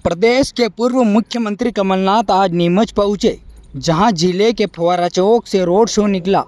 प्रदेश के पूर्व मुख्यमंत्री कमलनाथ आज नीमच पहुंचे, जहां जिले के फव्वारा चौक से रोड शो निकला,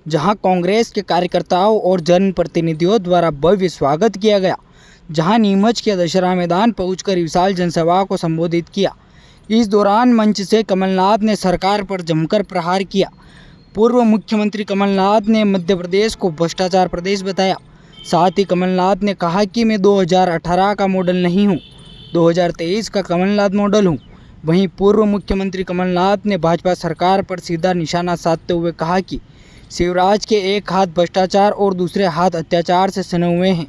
जहां कांग्रेस के कार्यकर्ताओं और जनप्रतिनिधियों द्वारा भव्य स्वागत किया गया। जहां नीमच के दशहरा मैदान पहुंचकर विशाल जनसभा को संबोधित किया। इस दौरान मंच से कमलनाथ ने सरकार पर जमकर प्रहार किया। पूर्व मुख्यमंत्री कमलनाथ ने मध्य प्रदेश को भ्रष्टाचार प्रदेश बताया। साथ ही कमलनाथ ने कहा कि मैं 2018 का मॉडल नहीं हूं, 2023 का कमलनाथ मॉडल हूं। वहीं पूर्व मुख्यमंत्री कमलनाथ ने भाजपा सरकार पर सीधा निशाना साधते हुए कहा कि शिवराज के एक हाथ भ्रष्टाचार और दूसरे हाथ अत्याचार से सने हुए हैं,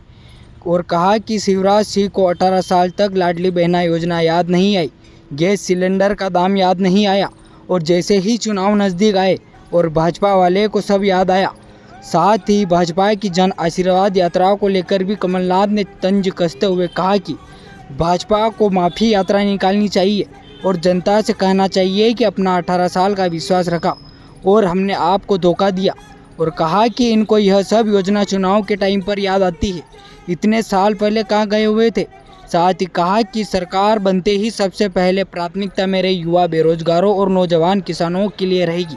और कहा कि शिवराज सिंह को 18 साल तक लाडली बहना योजना याद नहीं आई, गैस सिलेंडर का दाम याद नहीं आया, और जैसे ही चुनाव नज़दीक आए और भाजपा वाले को सब याद आया। साथ ही भाजपा की जन आशीर्वाद यात्रा को लेकर भी कमलनाथ ने तंज कसते हुए कहा कि भाजपा को माफ़ी यात्रा निकालनी चाहिए और जनता से कहना चाहिए कि अपना 18 साल का विश्वास रखा और हमने आपको धोखा दिया, और कहा कि इनको यह सब योजना चुनाव के टाइम पर याद आती है, इतने साल पहले कहाँ गए हुए थे। साथ ही कहा कि सरकार बनते ही सबसे पहले प्राथमिकता मेरे युवा, बेरोजगारों और नौजवान किसानों के लिए रहेगी।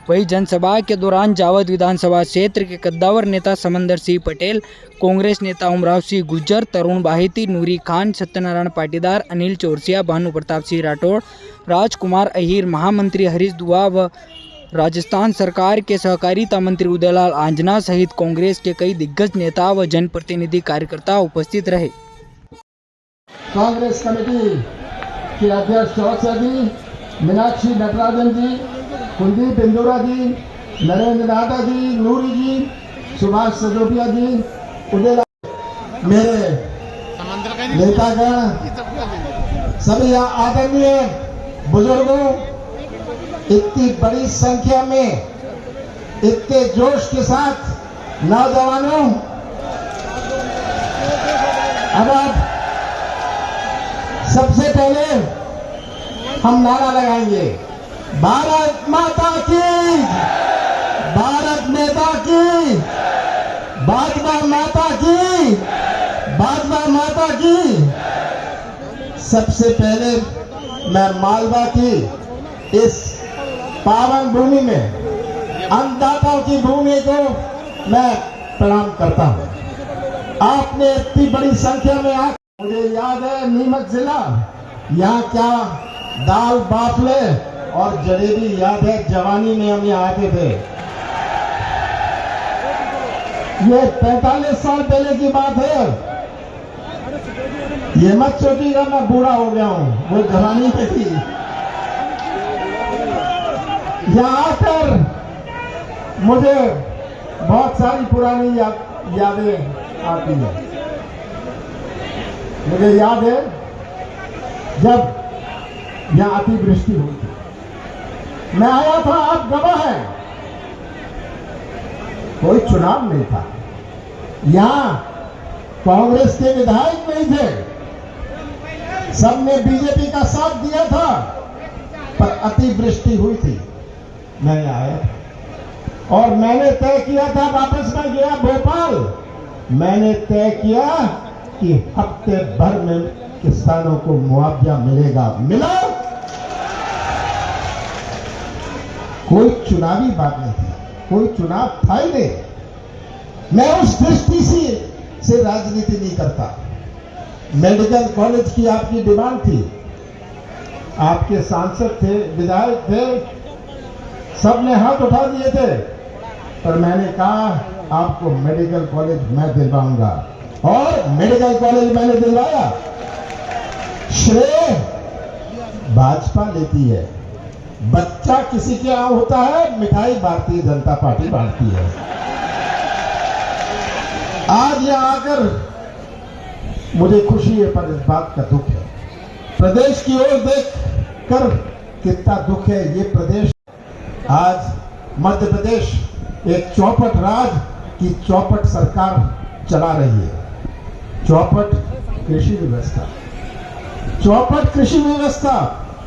वहीं जनसभा के दौरान जावद विधानसभा क्षेत्र के कद्दावर नेता समंदर सिंह पटेल, कांग्रेस नेता उमराव सिंह गुर्जर, तरुण बाहिती, नूरी खान, सत्यनारायण पाटीदार, अनिल चौरसिया, भानु प्रताप सिंह राठौड़, राजकुमार अहीर, महामंत्री हरीश दुआ व राजस्थान सरकार के सहकारिता मंत्री उदयलाल आंजना सहित कांग्रेस के कई दिग्गज नेता व जनप्रतिनिधि कार्यकर्ता उपस्थित रहे। कांग्रेस कमेटी के अध्यक्ष चौरसिया जी, मीनाक्षी नटराजन जी, कुलदीप इंदौरा जी, नरेंद्र नाथा जी, नूरी जी, सुभाष सजोटिया जी, उदयलाल, मेरे नेतागण, सभी आदरणीय बुजुर्गों, इतनी बड़ी संख्या में, इतने जोश के साथ नौजवानों, अब आप सबसे पहले हम नारा लगाएंगे, भारत माता की, भारत नेता की, भाजपा माता की, भाजपा माता की। सबसे पहले मैं मालवा की इस पावन भूमि में, अन्नदाताओं की भूमि को मैं प्रणाम करता हूं। आपने इतनी बड़ी संख्या में मुझे याद है नीमच जिला, यहाँ क्या दाल बाफले और जलेबी याद है, जवानी में हम यहाँ आते थे। ये 45 साल पहले की बात है। ये मत सोचिएगा मैं बूढ़ा हो गया हूं, वो जवानी पे थी। यहाँ आकर मुझे बहुत सारी पुरानी यादें आती हैं। मुझे याद है जब यहाँ अतिवृष्टि हुई थी, मैं आया था, आप गवाह हैं, कोई चुनाव नहीं था, यहाँ कांग्रेस के विधायक नहीं थे, सबने बीजेपी का साथ दिया था, पर अतिवृष्टि हुई थी। मैं आया था और मैंने तय किया था, वापस मैं गया भोपाल, मैंने तय किया कि हफ्ते भर में किसानों को मुआवजा मिलेगा। मिला? कोई चुनावी बात नहीं थी, कोई चुनाव था ही नहीं। मैं उस दृष्टि से राजनीति नहीं करता। मेडिकल कॉलेज की आपकी डिमांड थी, आपके सांसद थे, विधायक थे, सबने हाथ उठा दिए थे, पर मैंने कहा आपको मेडिकल कॉलेज मैं दिलवाऊंगा, और मेडिकल कॉलेज मैंने दिलवाया। श्रेय भाजपा लेती है, बच्चा किसी के यहां होता है, मिठाई भारतीय जनता पार्टी बांटती है। आज यहां आकर मुझे खुशी है, पर इस बात का दुख है। प्रदेश की ओर देख कर कितना दुख है। ये प्रदेश आज मध्य प्रदेश एक चौपट राज की चौपट सरकार चला रही है। चौपट कृषि व्यवस्था, चौपट कृषि व्यवस्था,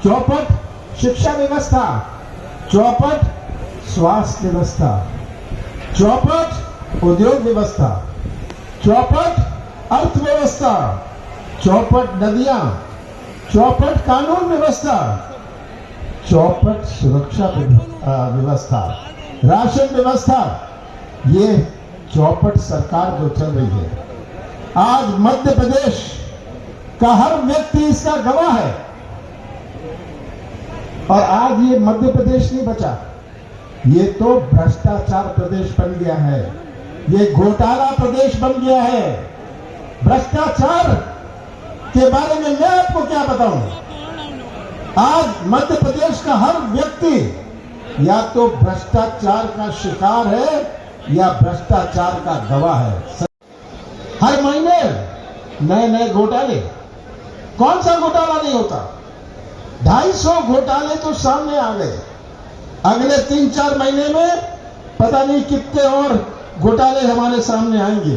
चौपट शिक्षा व्यवस्था, चौपट स्वास्थ्य व्यवस्था, चौपट उद्योग व्यवस्था, चौपट अर्थव्यवस्था, चौपट नदियां, चौपट कानून व्यवस्था, चौपट सुरक्षा व्यवस्था, राशन व्यवस्था, ये चौपट सरकार जो चल रही है, आज मध्य प्रदेश का हर व्यक्ति इसका गवाह है। और आज ये मध्य प्रदेश नहीं बचा, ये तो भ्रष्टाचार प्रदेश बन गया है, ये घोटाला प्रदेश बन गया है। भ्रष्टाचार के बारे में मैं आपको क्या बताऊं? आज मध्य प्रदेश का हर व्यक्ति या तो भ्रष्टाचार का शिकार है या भ्रष्टाचार का गवाह है। हर महीने नए नए घोटाले, कौन सा घोटाला नहीं होता? 250 घोटाले तो सामने आ गए। अगले 3-4 महीने में पता नहीं कितने और घोटाले हमारे सामने आएंगे।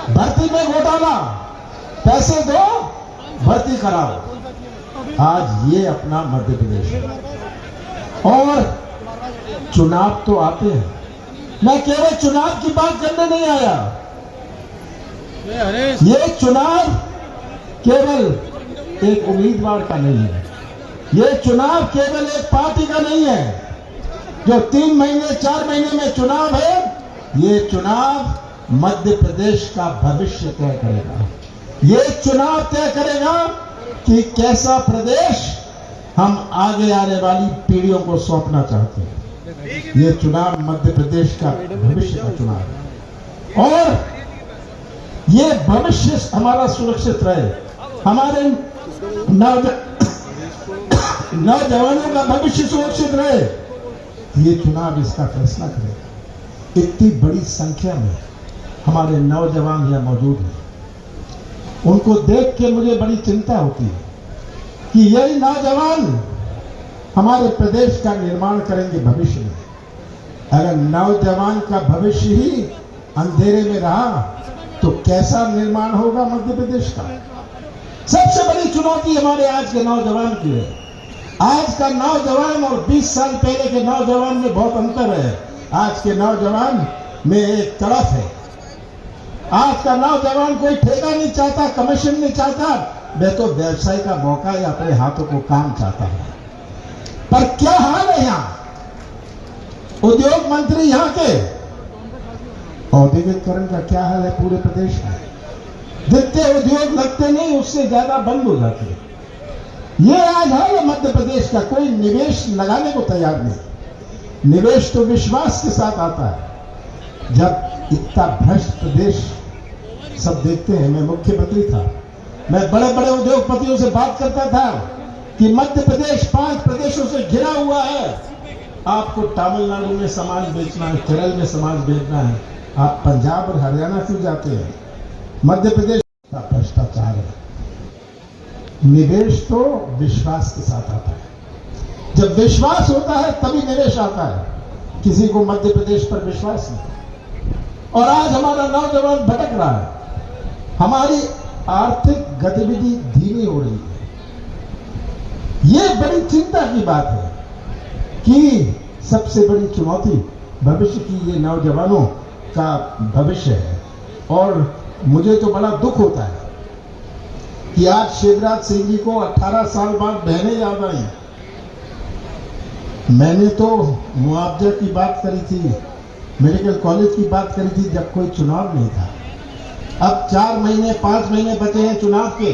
भर्ती में घोटाला, पैसे दो भर्ती कराओ। आज ये अपना मध्य प्रदेश है। और चुनाव तो आते हैं, मैं केवल चुनाव की बात करने नहीं आया। ये चुनाव केवल एक उम्मीदवार का नहीं है, ये चुनाव केवल एक पार्टी का नहीं है। जो 3 महीने 4 महीने में चुनाव है, ये चुनाव मध्य प्रदेश का भविष्य तय करेगा। ये चुनाव तय करेगा कि कैसा प्रदेश हम आगे आने वाली पीढ़ियों को सौंपना चाहते हैं। ये चुनाव मध्य प्रदेश का भविष्य का चुनाव है और ये भविष्य हमारा सुरक्षित रहे, हमारे नौजवानों का भविष्य सुरक्षित रहे, ये चुनाव इसका फैसला करेगा। इतनी बड़ी संख्या में हमारे नौजवान यहाँ मौजूद हैं, उनको देख के मुझे बड़ी चिंता होती है कि यही नौजवान हमारे प्रदेश का निर्माण करेंगे भविष्य में। अगर नौजवान का भविष्य ही अंधेरे में रहा तो कैसा निर्माण होगा मध्य प्रदेश का? सबसे बड़ी चुनौती हमारे आज के नौजवान की है। आज का नौजवान और 20 साल पहले के नौजवान में बहुत अंतर है। आज के नौजवान में एक तड़फ है। आज का नौजवान कोई ठेका नहीं चाहता, कमीशन नहीं चाहता, वह तो व्यवसाय का मौका या अपने हाथों को काम चाहता है। पर क्या हाल है यहाँ? उद्योग मंत्री यहाँ के औद्योगिकरण का क्या हाल है पूरे प्रदेश में? जितने उद्योग लगते नहीं उससे ज्यादा बंद हो जाते हैं। ये आज हाल है मध्य प्रदेश का। कोई निवेश लगाने को तैयार नहीं। निवेश तो विश्वास के साथ आता है। जब इतना भ्रष्ट प्रदेश सब देखते हैं, मैं मुख्यमंत्री था, मैं बड़े बड़े उद्योगपतियों से बात करता था कि मध्य प्रदेश 5 प्रदेशों से घिरा हुआ है, आपको तमिलनाडु में सामान बेचना है, केरल में सामान बेचना है, आप पंजाब और हरियाणा क्यों जाते हैं? मध्य प्रदेश का भ्रष्टाचार है। निवेश तो विश्वास के साथ आता है। जब विश्वास होता है तभी निवेश आता है। किसी को मध्य प्रदेश पर विश्वास नहीं। और आज हमारा नौजवान भटक रहा है, हमारी आर्थिक गतिविधि धीमी हो रही है। यह बड़ी चिंता की बात है कि सबसे बड़ी चुनौती भविष्य की ये नौजवानों का भविष्य है। और मुझे तो बड़ा दुख होता है कि आज शिवराज सिंह जी को 18 साल बाद बहनें याद आई। मैंने तो मुआवजा की बात करी थी, मेडिकल कॉलेज की बात करी थी जब कोई चुनाव नहीं था। अब 4 महीने 5 महीने बचे हैं चुनाव के,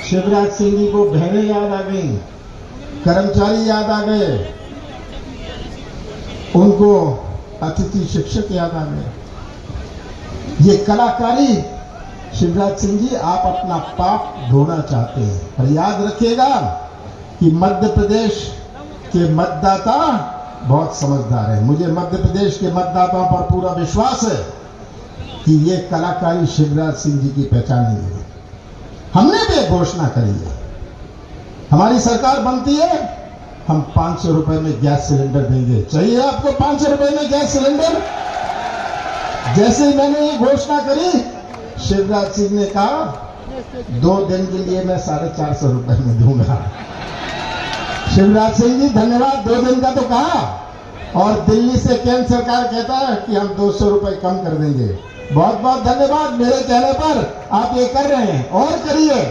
शिवराज सिंह जी को बहनें याद आ गई, कर्मचारी याद आ गए, उनको अतिथि शिक्षक याद आ गए। ये कलाकारी शिवराज सिंह जी आप अपना पाप धोना चाहते हैं। पर याद रखिएगा कि मध्य प्रदेश के मतदाता बहुत समझदार है। मुझे मध्य प्रदेश के मतदाताओं पर पूरा विश्वास है कि ये कलाकारी शिवराज सिंह जी की पहचान नहीं है। हमने भी घोषणा करी है, हमारी सरकार बनती है, हम 500 रुपए में गैस सिलेंडर देंगे। चाहिए आपको 500 रुपए में गैस सिलेंडर? जैसे ही मैंने ये घोषणा करी, शिवराज सिंह ने कहा 2 दिन के लिए मैं 450 रुपए में दूंगा। शिवराज सिंह जी धन्यवाद, 2 दिन का तो कहा। और दिल्ली से केंद्र सरकार कहता है कि हम 200 रुपए कम कर देंगे। बहुत बहुत धन्यवाद, मेरे कहने पर आप ये कर रहे हैं और करिए।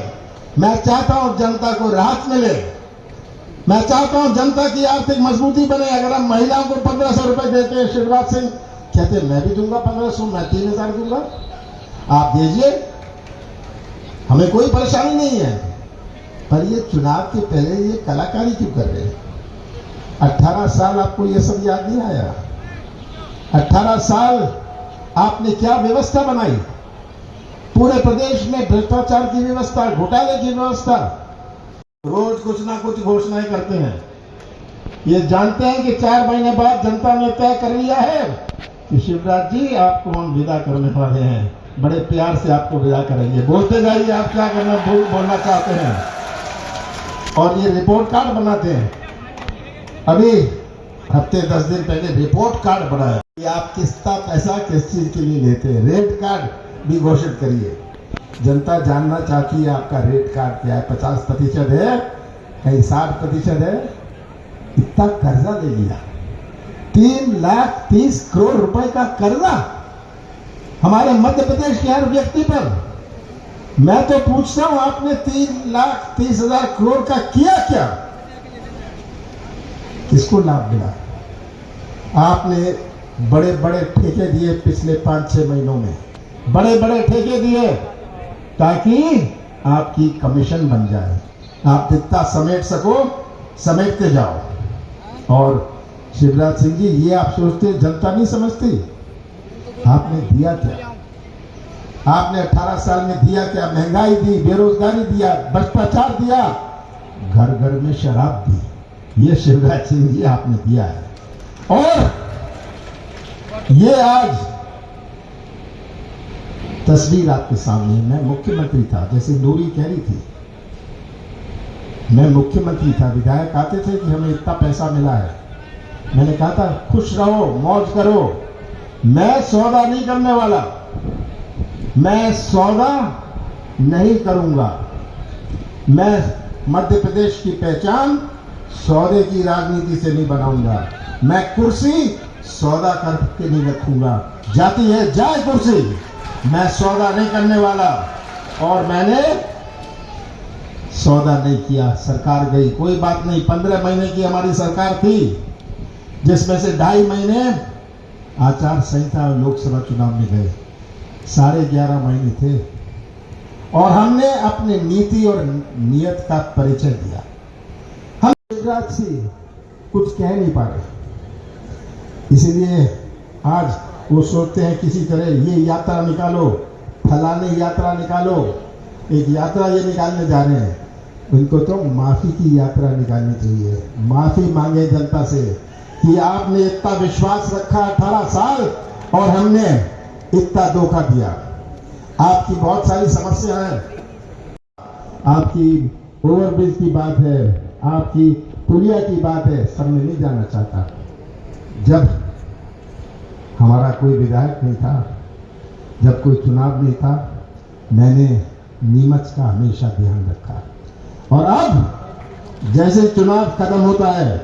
मैं चाहता हूं जनता को राहत मिले, मैं चाहता हूं जनता की आर्थिक मजबूती बने। अगर हम महिलाओं को 1500 रुपए देते हैं, शिवराज सिंह कहते मैं भी दूंगा 1500, मैं 3000 दूंगा, आप दीजिए, हमें कोई परेशानी नहीं है। पर ये चुनाव के पहले ये कलाकारी क्यों कर रहे हैं? 18 साल आपको ये सब याद नहीं आया? 18 साल आपने क्या व्यवस्था बनाई? पूरे प्रदेश में भ्रष्टाचार की व्यवस्था, घोटाले की व्यवस्था, रोज कुछ ना कुछ घोषणाएं करते हैं। ये जानते हैं कि 4 महीने बाद जनता ने तय कर लिया है कि शिवराज जी आपको हम विदा करने वाले हैं, बड़े प्यार से आपको विदा करेंगे, बोलते जाइए आप क्या करना बोलना चाहते हैं, और ये रिपोर्ट कार्ड बनाते हैं। अभी हफ्ते 10 दिन पहले रिपोर्ट कार्ड बनाया कि आप कितना पैसा किस चीज के लिए लेते हैं, रेट कार्ड भी घोषित करिए। जनता जानना चाहती है आपका रेट कार्ड क्या है, 50% है, कहीं 60% है। इतना कर्जा ले लिया, 3,30,000 करोड़ रुपए का कर्जा हमारे मध्य प्रदेश के हर व्यक्ति पर। मैं तो पूछता हूं आपने 3,30,000 करोड़ का किया क्या? किसको लाभ मिला? आपने बड़े बड़े ठेके दिए पिछले 5-6 महीनों में, बड़े बड़े ठेके दिए ताकि आपकी कमीशन बन जाए, आप जितना समेट सको समेटते जाओ। और शिवराज सिंह जी, ये आप सोचते जनता नहीं समझती? आपने दिया क्या? आपने 18 साल में दिया क्या? महंगाई दी, बेरोजगारी दिया, भ्रष्टाचार दिया, घर घर में शराब दी। ये शिवराज सिंह जी आपने दिया है। और ये आज तस्वीर आपके सामने, मैं मुख्यमंत्री था, जैसे नूरी कह रही थी, मैं मुख्यमंत्री था, विधायक आते थे कि हमें इतना पैसा मिला है, मैंने कहा था खुश रहो, मौज करो, मैं सौदा नहीं करने वाला, मैं सौदा नहीं करूंगा। मैं मध्य प्रदेश की पहचान सौदे की राजनीति से नहीं बनाऊंगा। मैं कुर्सी सौदा करके नहीं रखूंगा, जाती है जाए कुर्सी, मैं सौदा नहीं करने वाला। और मैंने सौदा नहीं किया, सरकार गई, कोई बात नहीं। 15 महीने की हमारी सरकार थी, जिसमें से 2.5 महीने आचार संहिता और लोकसभा चुनाव में गए, 11.5 महीने थे। और हमने अपनी नीति और नियत का परिचय दिया। हम शिवराज से कुछ कह नहीं पा रहे, इसीलिए आज वो सोचते हैं किसी तरह ये यात्रा निकालो, फलाने यात्रा निकालो। एक यात्रा ये निकालने जा रहे हैं, उनको तो माफी की यात्रा निकालनी चाहिए। माफी मांगे जनता से कि आपने इतना विश्वास रखा 18 साल और हमने इतना धोखा दिया। आपकी बहुत सारी समस्या है, आपकी ओवरब्रिज की बात है, आपकी पुलिया की बात है, सब में नहीं जाना चाहता। जब हमारा कोई विधायक नहीं था, जब कोई चुनाव नहीं था, मैंने नीमच का हमेशा ध्यान रखा। और अब जैसे चुनाव खत्म होता है,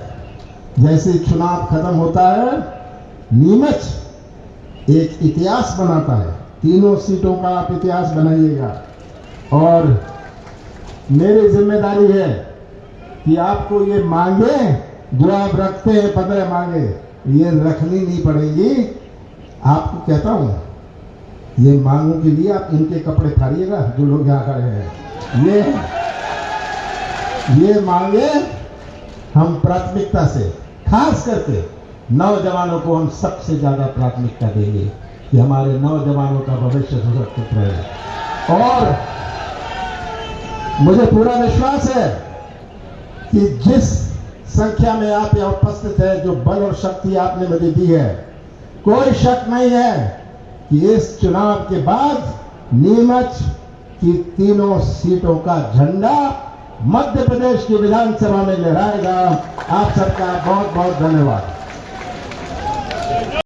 जैसे चुनाव खत्म होता है, नीमच एक इतिहास बनाता है। 3 सीटों का आप इतिहास बनाइएगा। और मेरी जिम्मेदारी है कि आपको ये मांगे जो आप रखते हैं, 15 मांगे, ये रखनी नहीं पड़ेगी। आपको कहता हूं, ये मांगों के लिए आप इनके कपड़े फाड़िएगा, जो लोग यहां खड़े हैं। ये मांगे हम प्राथमिकता से, खास करके नौजवानों को हम सबसे ज्यादा प्राथमिकता देंगे कि हमारे नौजवानों का भविष्य सुरक्षित रहे। और मुझे पूरा विश्वास है कि जिस संख्या में आप यहाँ उपस्थित है, जो बल और शक्ति आपने मुझे दी है, कोई शक नहीं है कि इस चुनाव के बाद नीमच की 3 सीटों का झंडा मध्य प्रदेश की विधानसभा में लहराएगा। आप सबका बहुत बहुत धन्यवाद।